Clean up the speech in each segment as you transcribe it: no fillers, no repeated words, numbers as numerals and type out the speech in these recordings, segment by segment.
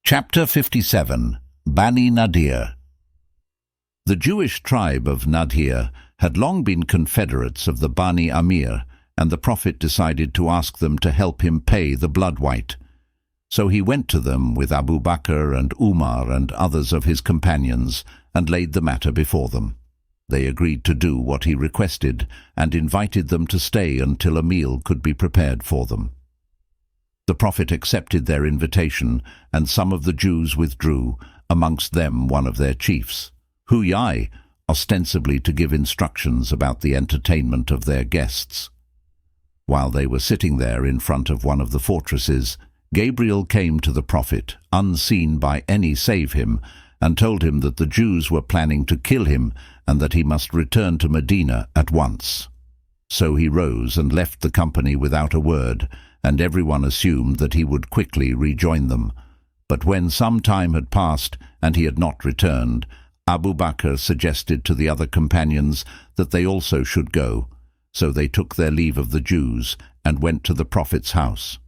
Chapter 57 Bani Nadir. The Jewish tribe of Nadir had long been confederates of the Bani Amir, and the Prophet decided to ask them to help him pay the blood white. So he went to them with Abu Bakr and Umar and others of his companions and laid the matter before them. They agreed to do what he requested and invited them to stay until a meal could be prepared for them. The Prophet accepted their invitation, and some of the Jews withdrew, amongst them one of their chiefs, Ubayy, ostensibly to give instructions about the entertainment of their guests. While they were sitting there in front of one of the fortresses, Gabriel came to the Prophet, unseen by any save him, and told him that the Jews were planning to kill him and that he must return to Medina at once. So he rose and left the company without a word, and everyone assumed that he would quickly rejoin them. But when some time had passed and he had not returned, Abu Bakr suggested to the other companions that they also should go. So they took their leave of the Jews and went to the Prophet's house.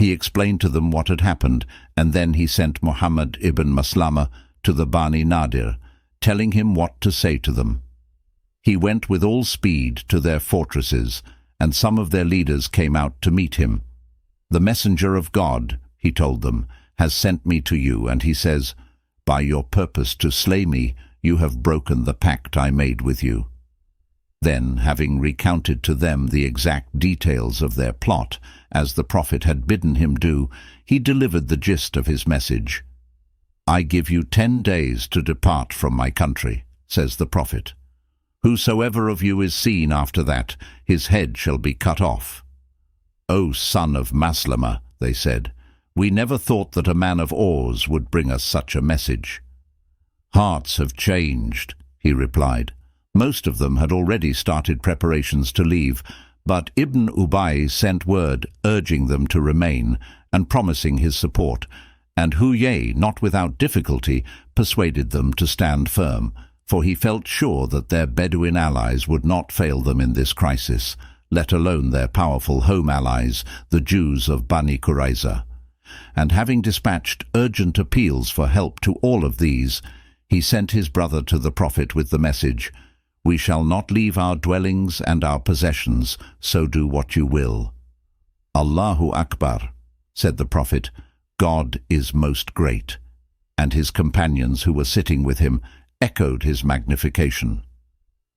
He explained to them what had happened, and then he sent Muhammad ibn Maslama to the Bani Nadir, telling him what to say to them. He went with all speed to their fortresses, and some of their leaders came out to meet him. "The messenger of God," he told them, "has sent me to you, and he says, 'By your purpose to slay me, you have broken the pact I made with you.'" Then, having recounted to them the exact details of their plot, as the Prophet had bidden him do, he delivered the gist of his message. "I give you 10 days to depart from my country," says the Prophet. "Whosoever of you is seen after that, his head shall be cut off." "O son of Maslama," they said, "we never thought that a man of Oz would bring us such a message." "Hearts have changed," he replied. Most of them had already started preparations to leave, but Ibn Ubayy sent word urging them to remain and promising his support, and Ubayy, not without difficulty, persuaded them to stand firm, for he felt sure that their Bedouin allies would not fail them in this crisis, let alone their powerful home allies, the Jews of Bani Qurayzah. And having dispatched urgent appeals for help to all of these, he sent his brother to the Prophet with the message, "We shall not leave our dwellings and our possessions, so do what you will." "Allahu Akbar," said the Prophet, "God is most great," and his companions who were sitting with him echoed his magnification.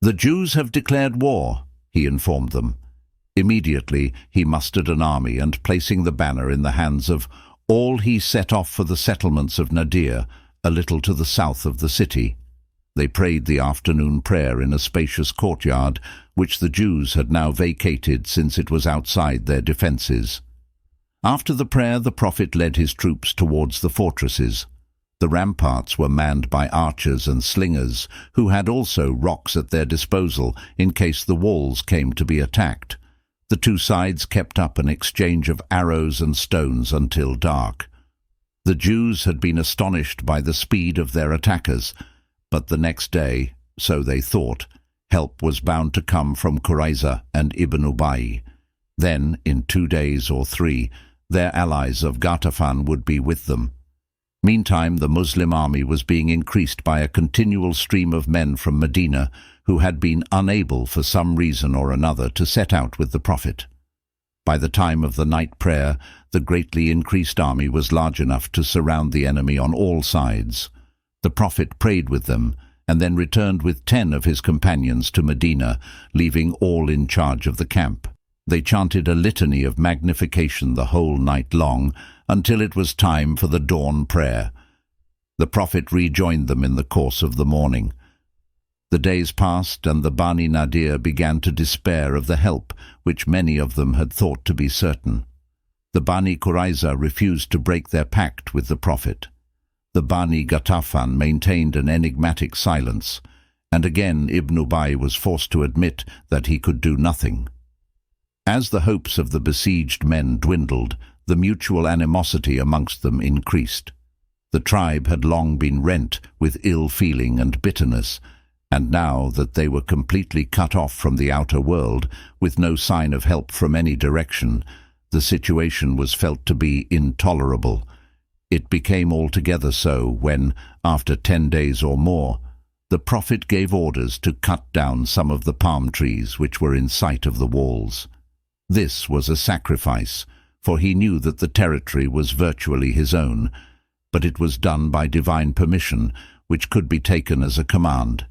"The Jews have declared war," he informed them. Immediately he mustered an army, and placing the banner in the hands of all, he set off for the settlements of Nadir, a little to the south of the city. They prayed the afternoon prayer in a spacious courtyard, which the Jews had now vacated since it was outside their defences. After the prayer, the Prophet led his troops towards the fortresses. The ramparts were manned by archers and slingers, who had also rocks at their disposal in case the walls came to be attacked. The two sides kept up an exchange of arrows and stones until dark. The Jews had been astonished by the speed of their attackers, but the next day, so they thought, help was bound to come from Qurayzah and Ibn Ubayy. Then, in 2 days or 3, their allies of Ghatafan would be with them. Meantime, the Muslim army was being increased by a continual stream of men from Medina who had been unable for some reason or another to set out with the Prophet. By the time of the night prayer, the greatly increased army was large enough to surround the enemy on all sides. The Prophet prayed with them and then returned with 10 of his companions to Medina, leaving all in charge of the camp. They chanted a litany of magnification the whole night long, until it was time for the dawn prayer. The Prophet rejoined them in the course of the morning. The days passed, and the Bani Nadir began to despair of the help which many of them had thought to be certain. The Bani Qurayzah refused to break their pact with the Prophet. The Bani Ghatafan maintained an enigmatic silence, and again Ibn Ubayy was forced to admit that he could do nothing. As the hopes of the besieged men dwindled, the mutual animosity amongst them increased. The tribe had long been rent with ill feeling and bitterness, and now that they were completely cut off from the outer world, with no sign of help from any direction, the situation was felt to be intolerable. It became altogether so when, after 10 days or more, the Prophet gave orders to cut down some of the palm trees which were in sight of the walls. This was a sacrifice, for he knew that the territory was virtually his own, but it was done by divine permission, which could be taken as a command,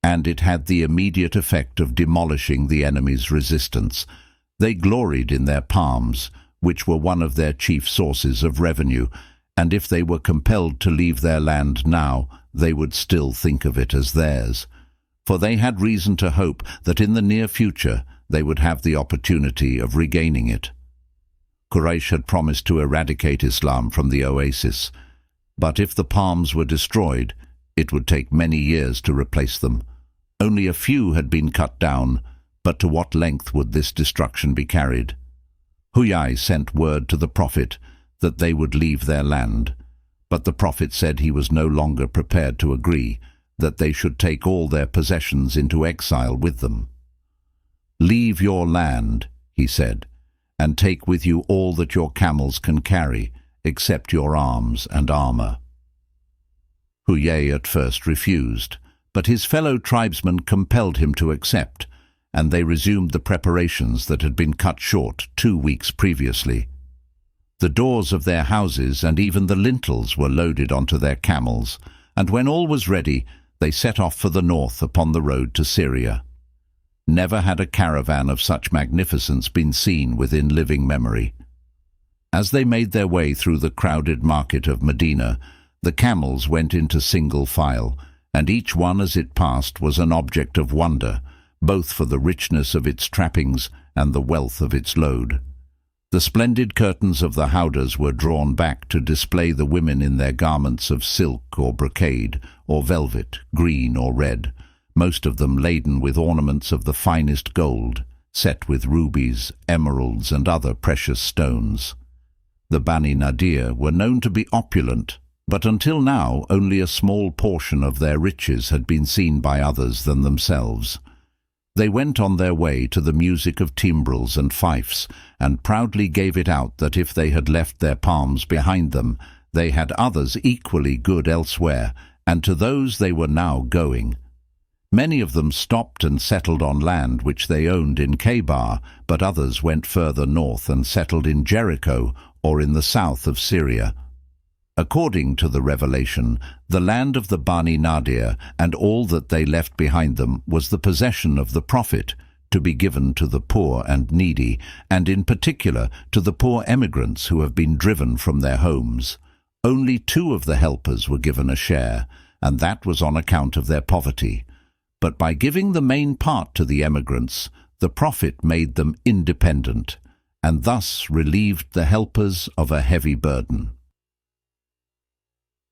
and it had the immediate effect of demolishing the enemy's resistance. They gloried in their palms, which were one of their chief sources of revenue, and if they were compelled to leave their land now, they would still think of it as theirs, for they had reason to hope that in the near future they would have the opportunity of regaining it. Quraysh had promised to eradicate Islam from the oasis, but if the palms were destroyed, it would take many years to replace them. Only a few had been cut down, but to what length would this destruction be carried? Ubayy sent word to the Prophet that they would leave their land, but the Prophet said he was no longer prepared to agree, that they should take all their possessions into exile with them. "Leave your land," he said, "and take with you all that your camels can carry, except your arms and armor." Ubayy at first refused, but his fellow tribesmen compelled him to accept, and they resumed the preparations that had been cut short 2 weeks previously. The doors of their houses and even the lintels were loaded onto their camels, and when all was ready, they set off for the north upon the road to Syria. Never had a caravan of such magnificence been seen within living memory. As they made their way through the crowded market of Medina, the camels went into single file, and each one as it passed was an object of wonder, both for the richness of its trappings and the wealth of its load. The splendid curtains of the howdahs were drawn back to display the women in their garments of silk or brocade, or velvet, green or red, most of them laden with ornaments of the finest gold, set with rubies, emeralds, and other precious stones. The Bani Nadir were known to be opulent, but until now only a small portion of their riches had been seen by others than themselves. They went on their way to the music of timbrels and fifes, and proudly gave it out that if they had left their palms behind them, they had others equally good elsewhere, and to those they were now going. Many of them stopped and settled on land which they owned in Khaybar, but others went further north and settled in Jericho or in the south of Syria. According to the revelation, the land of the Bani Nadir and all that they left behind them was the possession of the Prophet, to be given to the poor and needy, and in particular to the poor emigrants who have been driven from their homes. Only 2 of the helpers were given a share, and that was on account of their poverty. But by giving the main part to the emigrants, the Prophet made them independent, and thus relieved the helpers of a heavy burden.